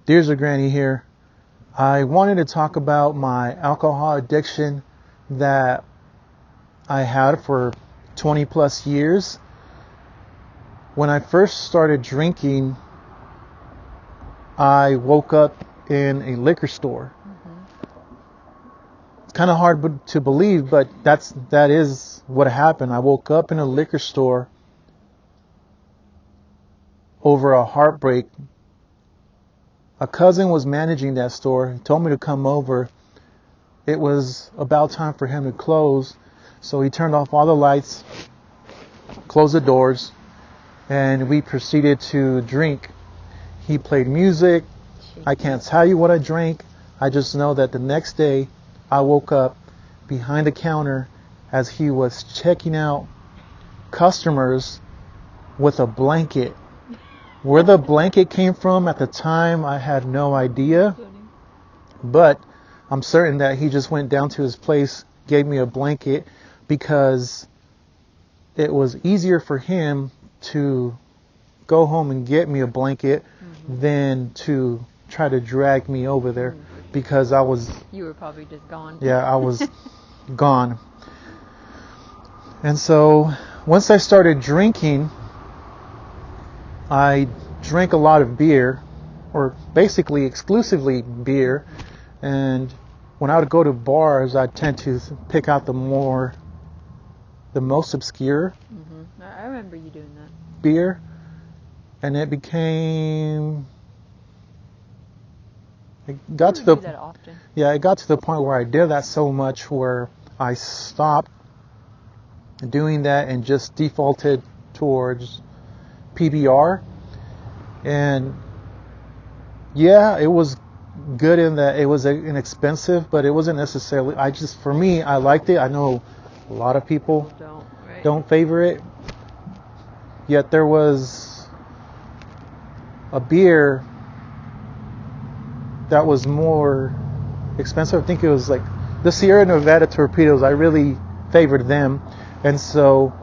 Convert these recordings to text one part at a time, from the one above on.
Dears of Granny here. I wanted to talk about my alcohol addiction that I had for 20 plus years. When I first started drinking, I woke up in a liquor store. It's kind of hard to believe, but that is what happened. I woke up in a liquor store over a heartbreak. A cousin was managing that store. He told me to come over. It was about time for him to close, so he turned off all the lights, closed the doors, and we proceeded to drink. He played music. I can't tell you what I drank. I just know that the next day I woke up behind the counter as he was checking out customers with a blanket. Where the blanket came from at the time, I had no idea. But I'm certain that he just went down to his place, gave me a blanket, because it was easier for him to go home and get me a blanket than to try to drag me over there, because I was... You were probably just gone. Yeah, I was gone. And so once I started drinking, I drank a lot of beer, or basically exclusively beer. And when I would go to bars, I'd tend to pick out the most obscure I remember you doing that. beer. And it became... It got to the... do that often. Yeah, it got to the point where I did that so much where I stopped doing that and just defaulted towards PBR. And yeah, it was good in that it was inexpensive, but it wasn't necessarily... For me, I liked it. I know a lot of people don't favor it. Yet there was a beer that was more expensive. I think it was like the Sierra Nevada Torpedoes. I really favored them. And so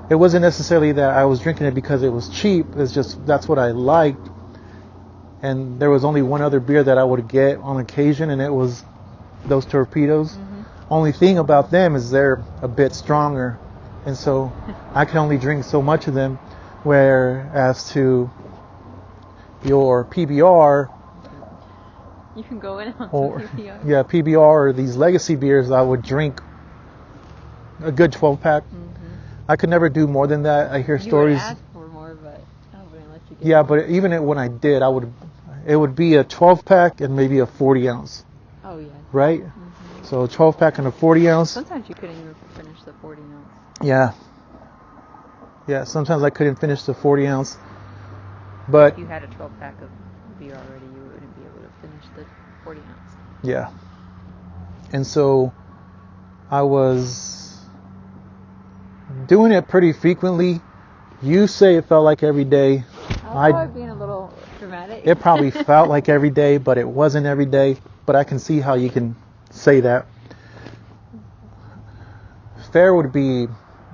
it wasn't necessarily that I was drinking it because it was cheap. It's just that's what I liked. And there was only one other beer that I would get on occasion, and it was those Torpedoes. Only thing about them is they're a bit stronger, and so I can only drink so much of them. Whereas to your PBR, you can go in on or PBR. Yeah, PBR or these legacy beers, I would drink a good 12-pack. I could never do more than that. I hear stories. You would ask for more, but I wouldn't let you get Yeah, more. but even when I did, it would be a 12-pack and maybe a 40 ounce. Oh yeah. Right? So a 12-pack and a 40 ounce. Sometimes you couldn't even finish the 40 ounce. Yeah. Yeah, sometimes I couldn't finish the 40 ounce. But If you had a 12-pack of beer already, you wouldn't be able to finish the 40 ounce. yeah. And so I was doing it pretty frequently. You say it felt like every day. I'm being a little dramatic. It probably felt like every day, but it wasn't every day. But I can see how you can say that. Fair would be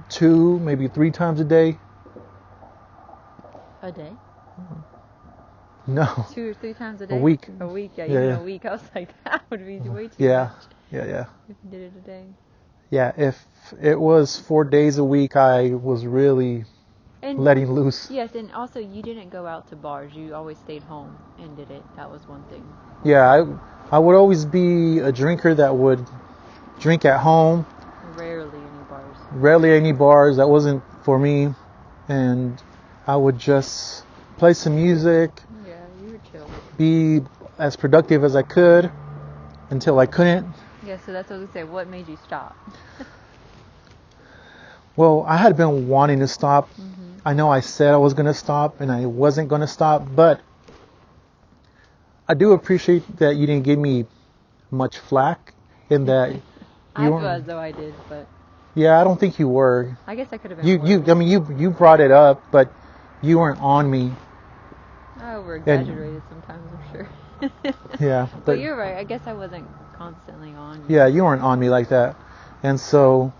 2, maybe 3 times a day. A day? No. 2 or 3 times a day? A week. A week, yeah. Yeah, Even yeah. a week. I was like, that would be way too Yeah. much. Yeah. If you did it a day. Yeah, if it was 4 days a week, I was really letting loose. Yes, and also you didn't go out to bars. You always stayed home and did it. That was one thing. Yeah, I would always be a drinker that would drink at home. Rarely any bars. That wasn't for me. And I would just play some music. Yeah, you were chill. Be as productive as I could until I couldn't. Yeah, so that's what I was going to say. What made you stop? Well, I had been wanting to stop. I know I said I was going to stop and I wasn't going to stop, but I do appreciate that you didn't give me much flack in that. I feel as though I did, but... Yeah, I don't think you were. I guess I could have been You brought it up, but you weren't on me. I over-exaggerated sometimes, I'm sure. Yeah. But you're right. I guess I wasn't constantly on you. Yeah, you weren't on me like that. And so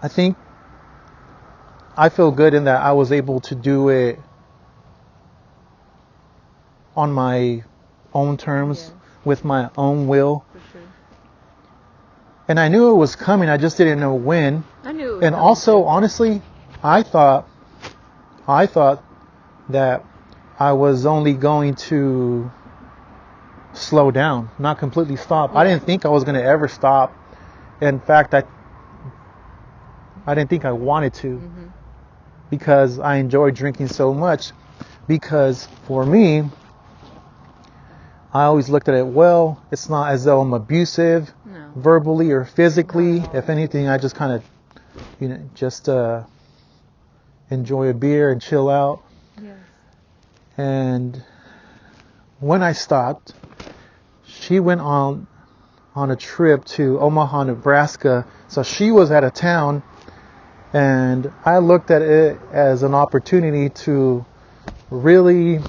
I think I feel good in that I was able to do it on my own terms, Yes. with my own will. For sure. And I knew it was coming. I just didn't know when. I knew it was And coming also, too. honestly, I thought that I was only going to slow down, not completely stop. I didn't think I was going to ever stop. In fact, I didn't think I wanted to, because I enjoy drinking so much. Because for me, I always looked at it, well, it's not as though I'm abusive, No. verbally or physically. If anything, I just kind of, just enjoy a beer and chill out. Yes. And when I stopped, she went on a trip to Omaha, Nebraska. So she was out of town, and I looked at it as an opportunity to really,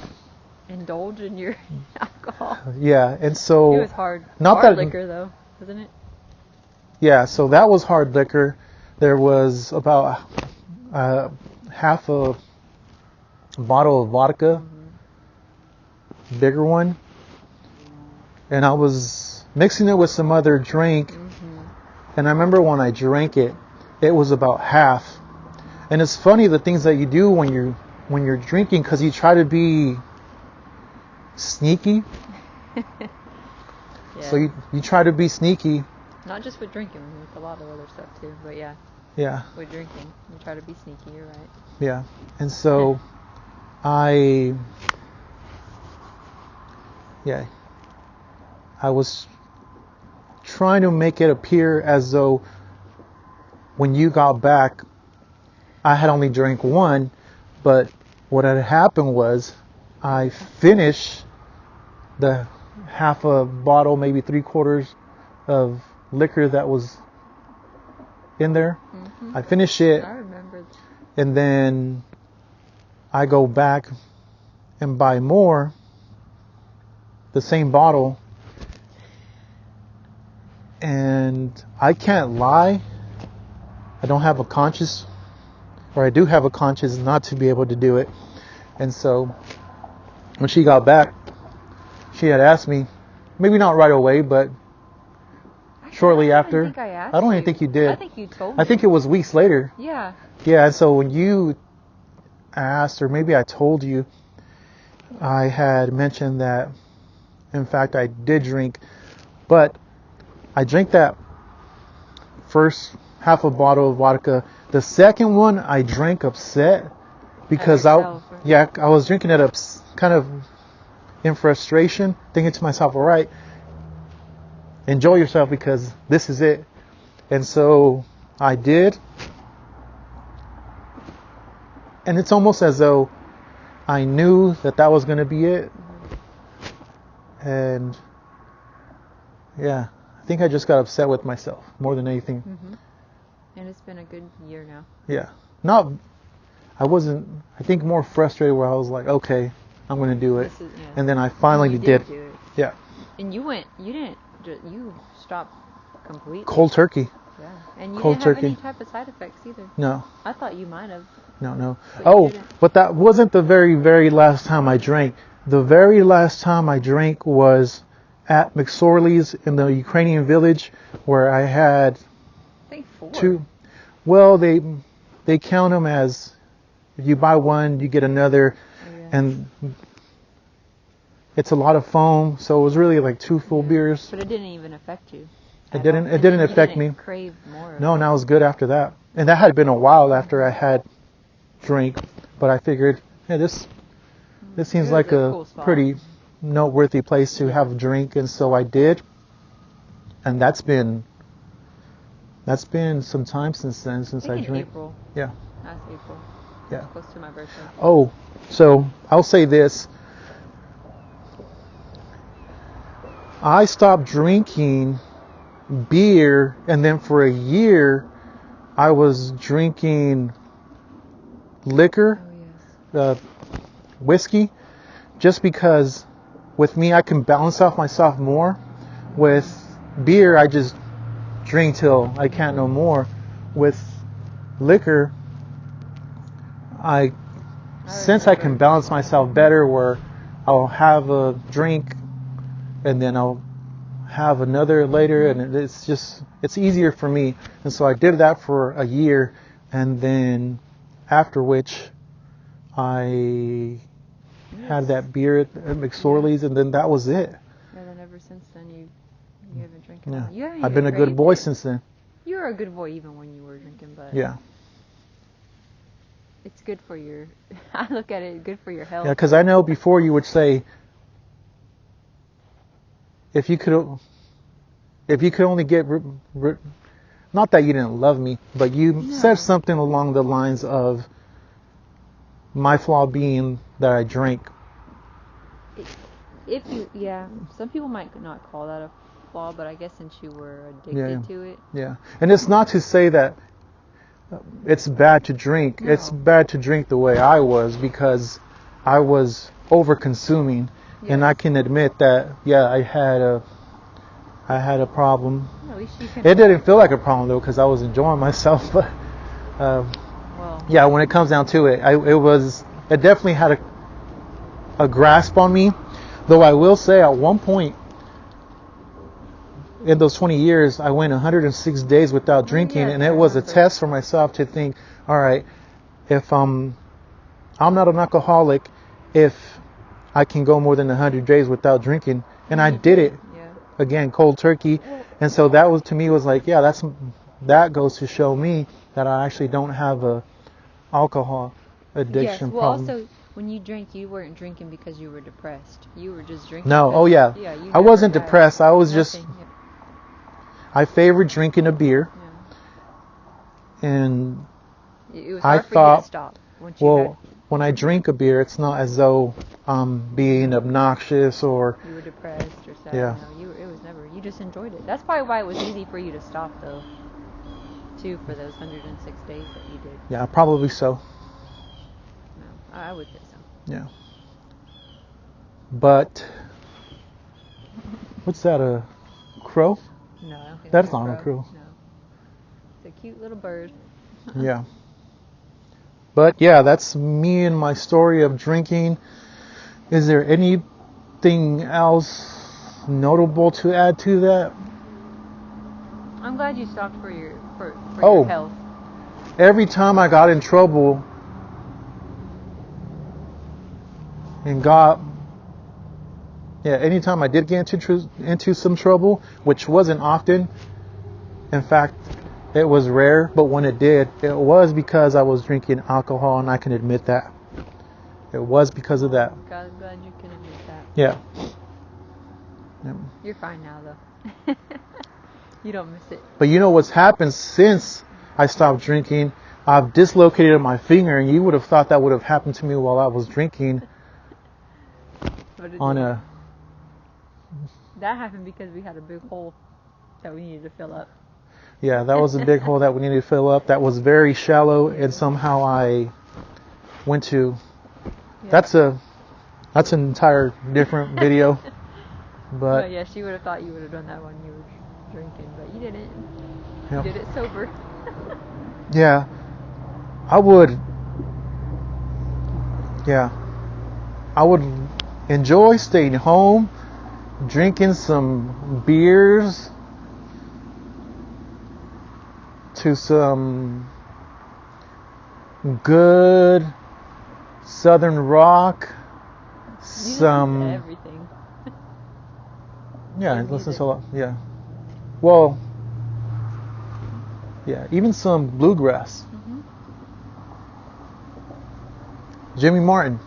Indulge in your alcohol. yeah. And so It was hard. Not hard that- liquor though, wasn't it? yeah, so that was hard liquor. There was about half a bottle of vodka, bigger one, and I was mixing it with some other drink. And I remember when I drank it, it was about half. And it's funny the things that you do when you're drinking, because you try to be sneaky. Yeah. So you try to be sneaky. Not just with drinking, with a lot of other stuff too. But yeah, Yeah. with drinking, you try to be sneaky. You're right. Yeah. And so I was trying to make it appear as though when you got back, I had only drank one, but what had happened was I finished the half a bottle, maybe 3/4 of liquor that was in there. I finished it, I remember. and then I go back and buy more, the same bottle, and I can't lie, I don't have a conscience, or I do have a conscience not to be able to do it. And so when she got back, she had asked me, maybe not right away, but shortly after. I don't think I asked I don't even you. think you did. I think you told me. I think it was weeks later. Yeah. Yeah, and so when you asked, or maybe I told you, I had mentioned that, in fact, I did drink, but I drank that first half a bottle of vodka. The second one I drank upset, because I was drinking it up kind of in frustration, thinking to myself, all right, enjoy yourself because this is it. And so I did. And it's almost as though I knew that was going to be it. And yeah, I think I just got upset with myself more than anything. And it's been a good year now. Yeah. I think more frustrated, where I was like, okay, I'm going to do it. And then I finally You did. do it. Yeah. And you stopped completely. Cold turkey. Yeah. And you Cold didn't have turkey. any type of side effects either. No. I thought you might have. No. But you didn't. But that wasn't the very, very last time I drank. The very last time I drank was at McSorley's in the Ukrainian village, where I had I think 4. 2. Well, they count them as, if you buy one, you get another, and it's a lot of foam, so it was really like 2 full beers. But it didn't even affect you. It didn't affect me. Crave more. No, and I was good after that. And that had been a while after I had drink, but I figured, hey, this seems It like was a a cool spot. pretty noteworthy place to have a drink, and so I did. And that's been some time since then, since I in drank. April. Yeah. Last April. Yeah. Close to my birthday. Oh, so I'll say this. I stopped drinking beer, and then for a year I was drinking liquor, Oh yes. whiskey, just because with me I can balance off myself more. With beer, I just drink till I can't no more. With liquor, I can balance myself better, where I'll have a drink and then I'll have another later, and it's easier for me. And so I did that for a year, and then after which I had that beer at McSorley's, and then that was it. And then ever since then you haven't drinking. Yeah. You haven't I've been a even good boy craved it. since then. You were a good boy even when you were drinking, but Yeah. it's good for your. I look at it good for your health. Yeah, because I know before you would say, if you could only get, not that you didn't love me, but you said something along the lines of my flaw being that I drank. Some people might not call that a flaw, but I guess since you were addicted to it. Yeah, and it's not to say that it's bad to drink. No. It's bad to drink the way I was, because I was over consuming. Yes. And I can admit that, I had a problem. At least you can. It didn't feel like a problem though, because I was enjoying myself. But when it comes down to it, it definitely had a grasp on me. Though I will say, at one point in those 20 years, I went 106 days without drinking, and it was a test for myself to think, all right, if I'm not an alcoholic, if I can go more than 100 days without drinking, and I did it. Again, cold turkey. And so that was, to me, was like, that goes to show me that I actually don't have a alcohol addiction problem. Also, when you drank, you weren't drinking because you were depressed. You were just drinking. No, I wasn't depressed. I was just, I favored drinking a beer. Yeah. And it was I hard for thought, you to stop once you when I drink a beer, it's not as though I'm being obnoxious or you were depressed or sad. Yeah. No, it was never. You just enjoyed it. That's probably why it was easy for you to stop, though. Too, for those 106 days that you did. Yeah, probably so. No, I would say so. Yeah. But what's that? A crow? No, I don't think That's it's not a crow. No, it's a cute little bird. Yeah. But that's me and my story of drinking. Is there anything else notable to add to that? I'm glad you stopped for your your health. Every time I got in trouble and anytime I did get into some trouble, which wasn't often. In fact, it was rare, but when it did, it was because I was drinking alcohol, and I can admit that. It was because of that. God, I'm glad you can admit that. Yeah. You're fine now, though. You don't miss it. But you know what's happened since I stopped drinking? I've dislocated my finger, and you would have thought that would have happened to me while I was drinking. That happened because we had a big hole that we needed to fill up. Yeah, that was a big hole that we needed to fill up. That was very shallow, and somehow I went to. Yeah. That's an entire different video. But she would have thought you would have done that when you were drinking, but you didn't. Yep. You did it sober. Yeah, I would. Yeah, I would enjoy staying home, drinking some beers to some good Southern rock, some everything. Yeah, listen to a lot. Yeah, well, yeah, even some bluegrass. Mm-hmm. Jimmy Martin.